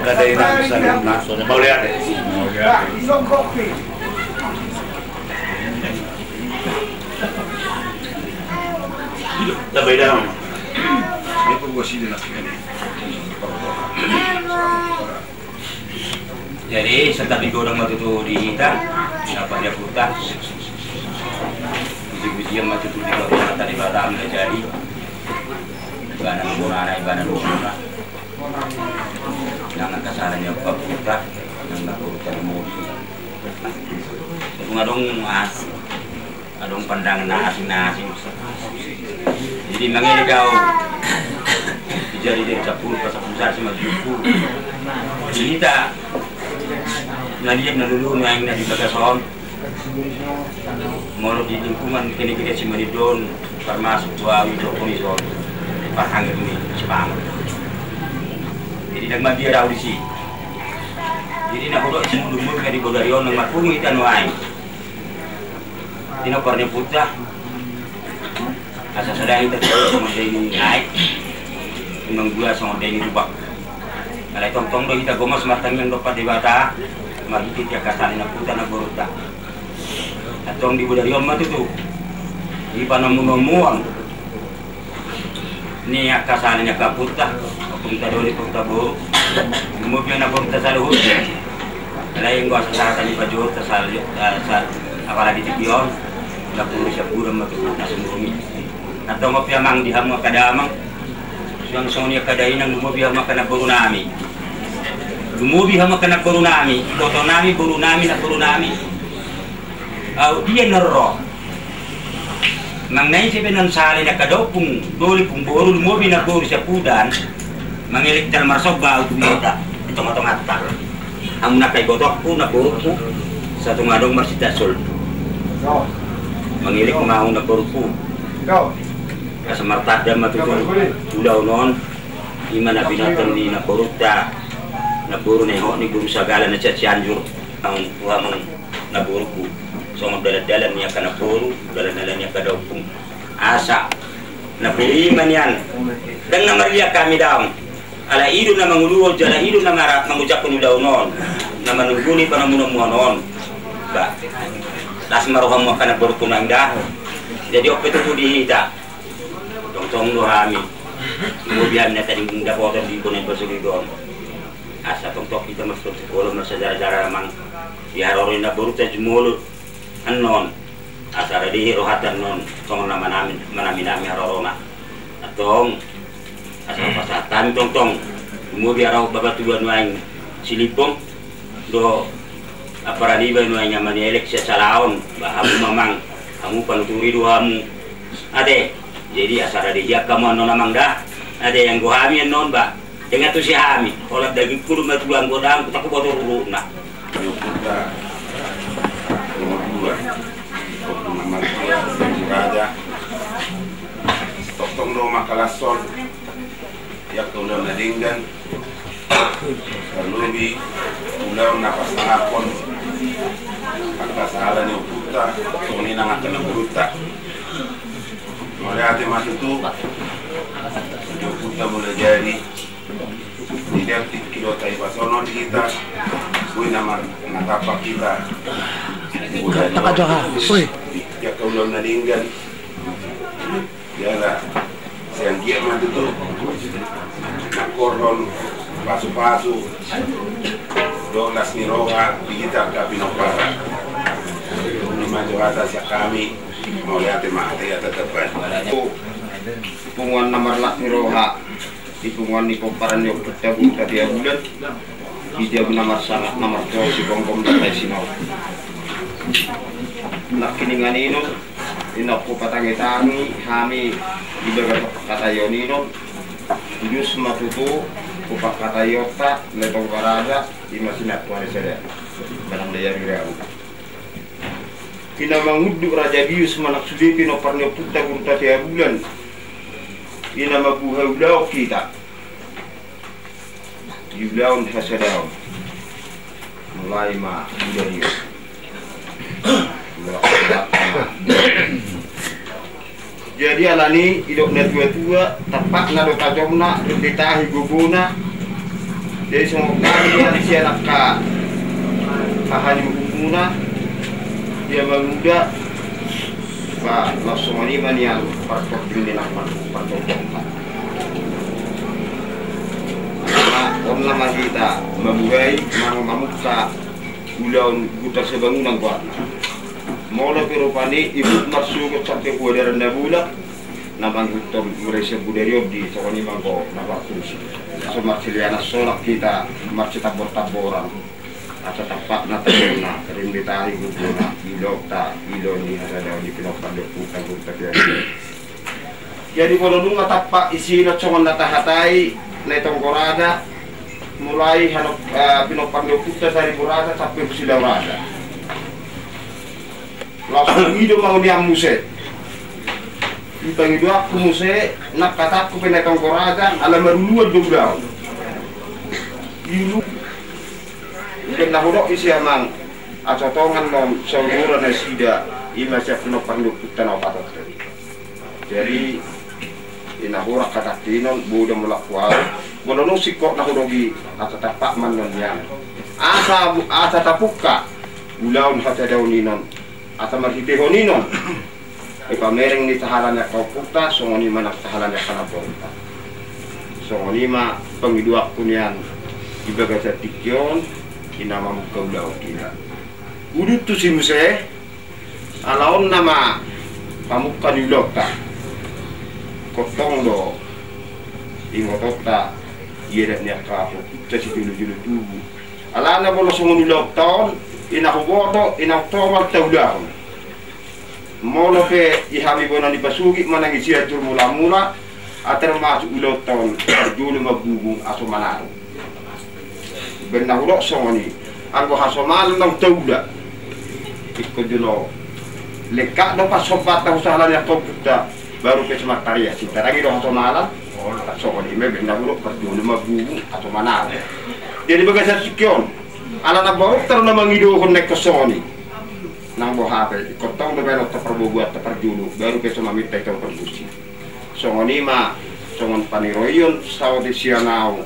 magkadain namin sa luna. So, mauliate. Isang kopi. Sabay lang. May pagwasili na sila. Jadi sa tabi ko ng matutulita, dapat dia putar. Biji-biji yang matutuli ko na tadi batam na jadi. Ibanan muna na ibanan muna. Nang kasaran niya paputar, nang naputar mo. Kung adong pandangan na asing-asing. Jadi mangini daw jadi dia capur pas pusat sama juku. Jadi tak naliap na dulu yang di Bagason. Mau di lingkungan kini-kini si Maridon, termasuk dua video komison, pahang ini Jepang. Jadi nang dia raw di si. Jadi nak hodok si mundur dari Bodarion nang mapung itan wae. Tino korne putah. Asa sedang itu sama dia ini naik. Memang gua sama dia ini rubak. Kalau tong-tong do kita gomas matang yang dapat dibata, mari kita kasani na puta na boruta. Atong di Bodarion mah tu. Di panamunomuan. Ni kasani nya kaputa, punta do di punta bo. Kemudian na punta sa luhut. Lain gua sa tani pajur sa apalagi di pion. Lapur siya pura matutunan sa murumi. Atau mapiamang diham kadamang yang sonia kadain ang lumubi hama kana buru nami. Lumubi hama kana buru nami, toto nami buru nami na buru nami. Dia nero. Mang nai sebenan sale na kadopung doli pung buru lumubi na buru siya pudan. Mangilik tal marsok ba utumita. Itong-itong atak. Ang nakay gotok po na buru po sa tungadong marsita sol. Mangilik kumahong na buru po. Kasamartada matutulog ulaw noon imana binatang ni napuruta naburo na ni guru sagala na Cianjur ang tuhamang naburo ko so magdala-dalan niya ka napuro dala-dalan niya ka daw kung asa napiliman yan dan na Maria kami daw ala ido na manguluo jala ido na mangucap ko ulaw noon na manungguni pa na muna noon ba tas marohang mo ka naburo ko na indah jadi opet itu dihita tong dohami kemudian na tadi dapat di bonen Basuridon asa tong tok kita masuk sekolah masa jara-jara mang diharori na burut sa jumul anon asa radi rohatan non tong nama nami harorona atong asa pasatan tong kemudian raw babatuan waing silipong do aparani ba no nya manielek sa salaon bahamu mamang kamu panuturi dohamu ade. Jadi asal ada dia kamu non namang dah ada yang gua hamian non ba dengan tu si hami kalau daging kurung matu buang godang aku botol dulu nak tong do makalason yak to do nadinggan lubi ulau napas ngapon akasala ni uputa toni nang akan buruta Melihat mas itu, kita mulai jadi tidak kilo taipasonon kita, gue nama natapak kita, ya kau belum nadinggan, ya lah, siang dia mas itu, nakoron, pasu-pasu, dolas niroha, kita kapinopara, ini maju atas ya kami. Mau lihat mati atau tepat. Punguan nomor lak niroha di punguan ni komparan yok bertabung tadi bulan di dia nomor sangat nomor jauh si bongkom dan sino. Nak kiningan ino inok ko patangi-tangi hami di bagat kata yonino jus matutu ko kata yota letong karada di masinat tuan saya barang daya rau. Kina manguduk Raja Bius manak sudi pino parnyo puta kurta tiap bulan. Kina mabuha ulau kita. Ulau hasadau. Mulai ma dari. Jadi alani idok net tua tepat nado kajomna ditahi gubuna Jadi semua kalian siya nakahanyong muna, dia mengunda, langsung maniman yang parkoting din ang parkoting. Karena naman kita mabuhay, mga mamukha, ulaw gutar sa bangunan ko. Mula pero pani ibu masugot sampai kuadaran na bulan naman gutom mereka budario di sokoni mangko nabakus. So marsiliana solak kita marsita tabor-taboran atau tapak na na karim ditahi guna ilokta iloni ada daw di pinapandok puta dia. Jadi kalau nung tapak isi na congon natahatay na itong korada mulai hanok pinapandok puta dari borada sampai sila rada. Langsung hidup mau diam muse. Kita hidup aku muse nak kata aku penetong koraga alam meruluan dua. Ilu. Ikan nahudok isi amang acotongan nom saluran sida ima siap no perlu kita no patot. Jadi inahura kata tinon buda melakual. Bolong sikok nahudogi atau tapak manon yang asa tapuka ulaun hata dauninon atau marhiteho ninon ipamereng ni tahalannya kau puta songoni manak tahalannya kana ponta songoni ma pangidua kunian ibaga sa tikyon inama muka ulau kila udut tu simse alaon nama pamukan ulokta kotong do ingotota yeret niya kapo sa si julu tubu alana bolo songoni uloktaon inahuboto inautomal taudahon mono pe ihami bona ni basugi manangi sia tur mula-mula ater masuk ulo tahun julu mabugung aso manaro benna ulo songoni anggo hasomal nang tauda ikko julo lekak do pas sobat tahu salah ya komputer baru ke semataria sintarangi do hasomalan tak songoni me benna ulo pas julu mabugung aso manaro jadi bagasa sikyon ala na borok taro na mangido ko nek songoni nang bo hape kotong de belo taperbuat taperjulu baru ke mamita ito perbusi songoni ma songon paniroyon saw di sianao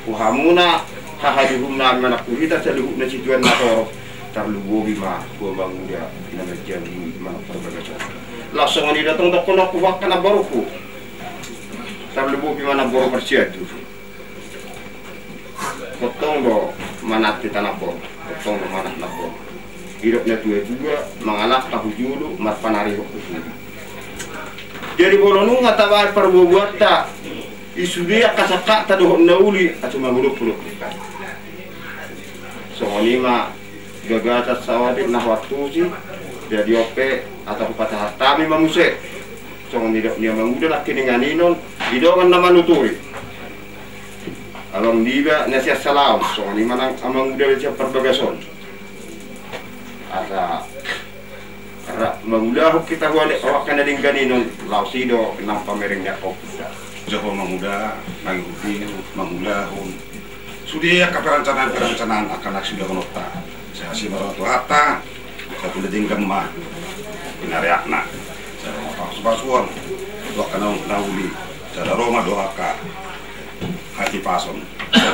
uhamuna hahadihumna manakuhita sa luhuk na situan na toro tarlubobi ma ko bangudia inamedyan di mana perbagasan la songoni datang dokon aku wakka na baruku tarlubobi mana boro persiadu kotong do manat di tanah bor, kotong do manat na bor. Hidupnya tua juga mengalak tahu julu mat panari hukum. Jadi bolonu ngatawa perbuat tak isu dia kasaka taduh nauli atau manguluk puluh kita. Songoni ma gagatat sawadi nah waktu sih jadi ope atau patah hatami mamuse. Songoni dia mangudah laki dengan inon hidongan nama nuturi. Abang diba nasihat salam, soalnya mana amang udah siap perbagason. Ada, mengudah kita wale awak kena dengan ini lausido nang pamerengnya kau kita. Jauh mengudah, mengikuti mengudah. Sudah keperencanaan akan sudah menota. Saya si baru hata, saya sudah tinggal mah. Pinariakna, saya mau pasuan, doa kena nauli, cara Roma doa ka. Hati pason,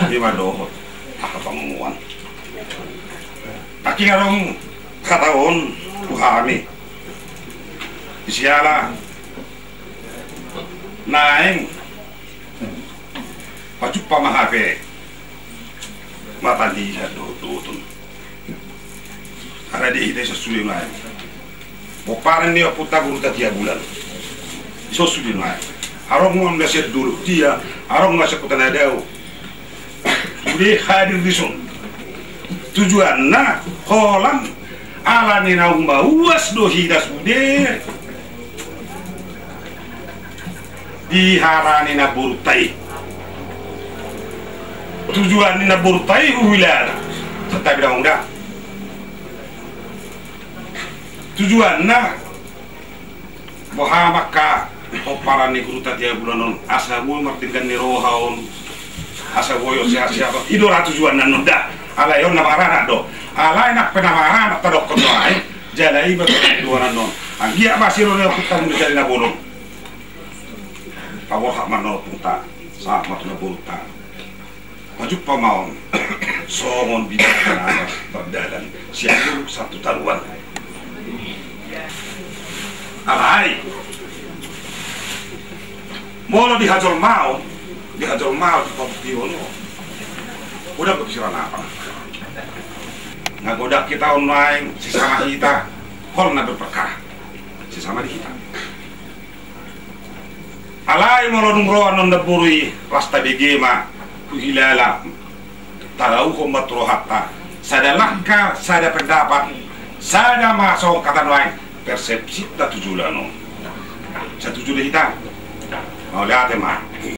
di madohot, apa penguan. Aki ngarong kataon, kuhami. Isiala, naing, pacu pamahape, matandi sa dutun. Karena di ite sesuai lain. Boparan dia putar guru tiap bulan, sesuai lain. Arong ngom ngasih dulu dia, arong ngasih kutan adau. Sudah hadir di sun. Tujuan na kolam ala nina umba uas dohi das bude. Diharani na burtai. Tujuan nina burtai uwilara. Tetap bilang udah. Tujuan na bohamaka. Oparan ni kuruta tiap bulan asa gue martinkan ni rohaon asa gue siapa idora tujuan nanoda ala yon namarana do ala enak penamarana tadok konoai jalai bertuanan non anggia masih lo yang kita mencari nabolong pawah hak manol punta saat matu nabolta maju pamaon songon bidana berdalan siang satu taruhan alai molo dihajar mau di kompiono udah kepikiran apa ngagodak kita online sesama kita kol na berperkara sesama di kita alai molo numro anon naburi rasta begema kuhilala talau matro hatta sada langkah sada pendapat sada masuk kata lain persepsi tak tujulano satu tujuh kita mau lihat emang